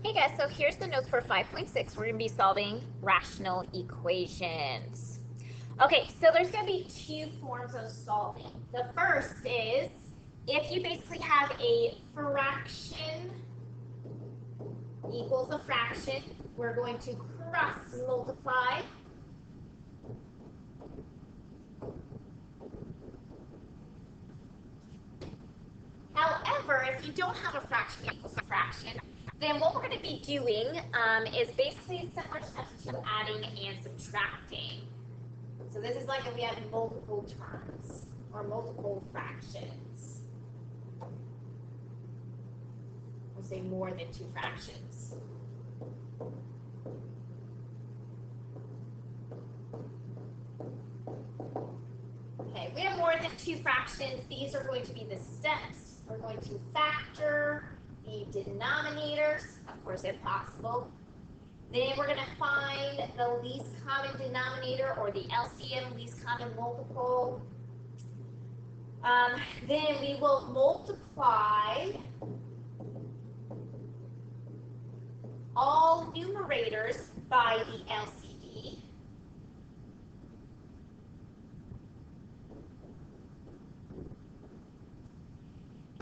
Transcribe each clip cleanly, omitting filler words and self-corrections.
Hey guys, so here's the notes for 5.6. We're going to be solving rational equations. Okay, so there's going to be two forms of solving. The first is if you basically have a fraction equals a fraction, we're going to cross multiply. However, if you don't have a fraction equals a fraction, then what we're going to be doing is basically similar to adding and subtracting. So this is like if we have multiple terms or multiple fractions. We'll say more than two fractions. Okay, we have more than two fractions. These are going to be the steps. We're going to factor the denominators, of course, if possible. Then we're going to find the least common denominator, or the LCM, least common multiple. Then we will multiply all numerators by the LCD.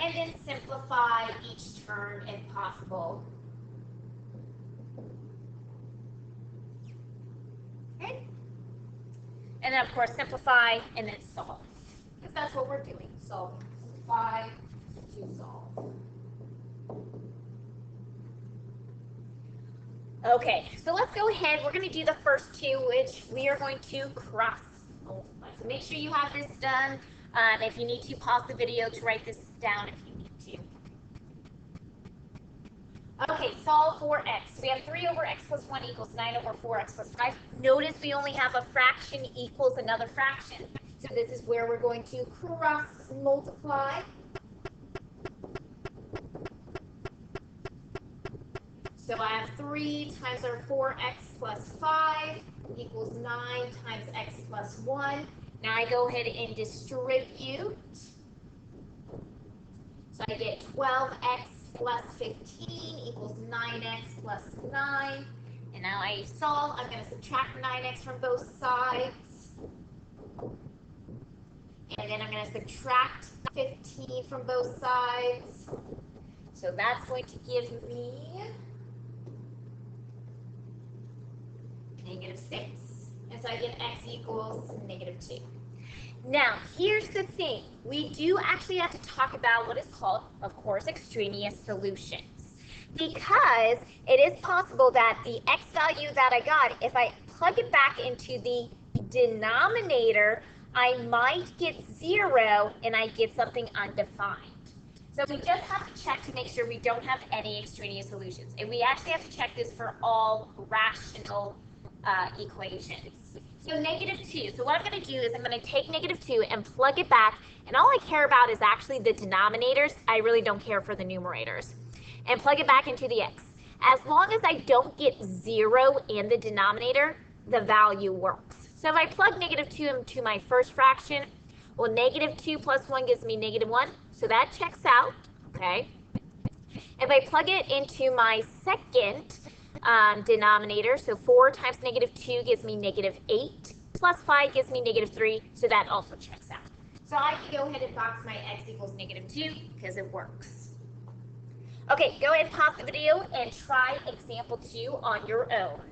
And then simplify each term if possible. Okay? And then, of course, simplify and then solve. Because that's what we're doing. Solve. Simplify to solve. Okay, so let's go ahead. We're going to do the first two, which we are going to cross multiply. So make sure you have this done. If you need to, pause the video to write this down if you need to. Okay, solve for x. We have 3 over x plus 1 equals 9 over 4x plus 5. Notice we only have a fraction equals another fraction. So this is where we're going to cross multiply. So I have 3 times our 4x plus 5 equals 9 times x plus 1. Now I go ahead and distribute. So I get 12x plus 15 equals 9x plus 9. And now I solve. I'm going to subtract 9x from both sides. And then I'm going to subtract 15 from both sides. So that's going to give me -6. And so I get x equals -2. Now, here's the thing. We do actually have to talk about what is called, of course, extraneous solutions. Because it is possible that the x value that I got, if I plug it back into the denominator, I might get 0 and I get something undefined. So we just have to check to make sure we don't have any extraneous solutions. And we actually have to check this for all rational equations. So -2. So what I'm going to do is I'm going to take -2 and plug it back. And all I care about is actually the denominators. I really don't care for the numerators. And plug it back into the x. As long as I don't get 0 in the denominator, the value works. So if I plug -2 into my first fraction, well, -2 plus 1 gives me -1. So that checks out, okay? If I plug it into my second denominator, so 4 times -2 gives me -8, plus 5 gives me -3, so that also checks out. So I can go ahead and box my x equals -2 because it works. Okay, go ahead and pause the video and try example 2 on your own.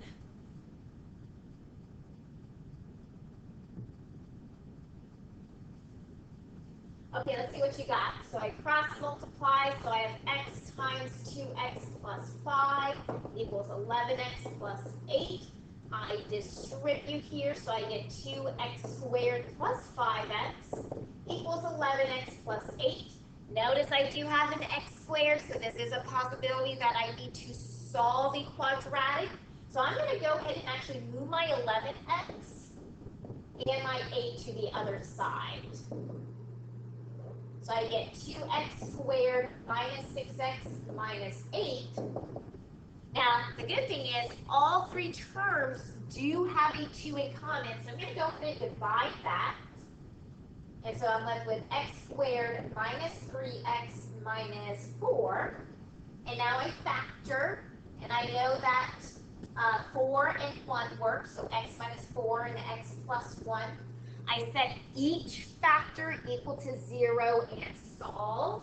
Okay, let's see what you got. So I cross multiply, so I have x times 2x plus 5 equals 11x plus 8. I distribute here, so I get 2x squared plus 5x equals 11x plus 8. Notice I do have an x squared, so this is a possibility that I need to solve a quadratic. So I'm going to go ahead and actually move my 11x and my 8 to the other side. So I get 2x squared minus 6x minus 8. Now, the good thing is all 3 terms do have a 2 in common. So I'm going to go ahead and divide that. And so I'm left with x squared minus 3x minus 4. And now I factor. And I know that 4 and 1 work, so x minus 4 and x plus 1. I set each factor equal to 0 and solve.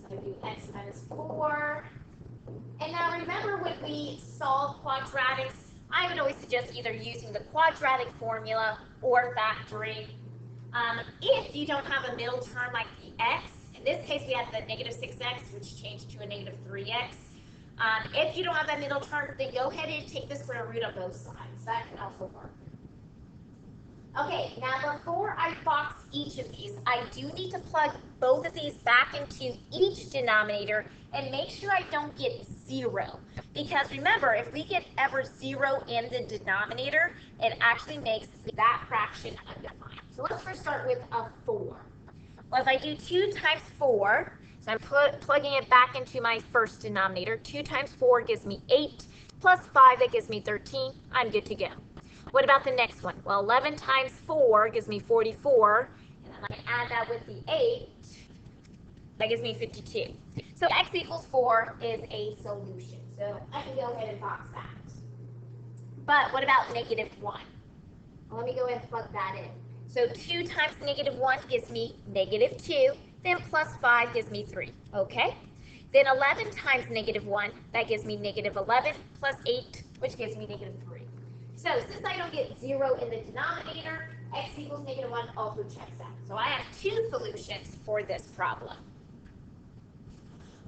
So I do x minus 4. And now remember when we solve quadratics, I would always suggest either using the quadratic formula or factoring. If you don't have a middle term like the x, in this case we have the negative 6x, which changed to a negative 3x. If you don't have that middle term, then go ahead and take the square root of both sides. That can also work. Okay, now before I box each of these, I do need to plug both of these back into each denominator and make sure I don't get 0. Because remember, if we get ever 0 in the denominator, it actually makes that fraction undefined. So let's first start with a 4. Well, if I do 2 times 4, so I'm plugging it back into my first denominator. 2 times 4 gives me 8, plus 5, that gives me 13. I'm good to go. What about the next one? Well, 11 times 4 gives me 44, and then I can add that with the 8. That gives me 52. So x equals 4 is a solution. So I can go ahead and box that. But what about negative 1? Well, let me go ahead and plug that in. So 2 times negative 1 gives me negative 2. Then plus 5 gives me 3. Okay? Then 11 times negative 1, that gives me negative 11 plus 8, which gives me negative 3. So since I don't get 0 in the denominator, x equals negative 1 also checks out. So I have 2 solutions for this problem.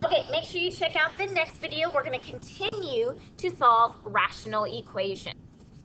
Okay, make sure you check out the next video. We're going to continue to solve rational equations.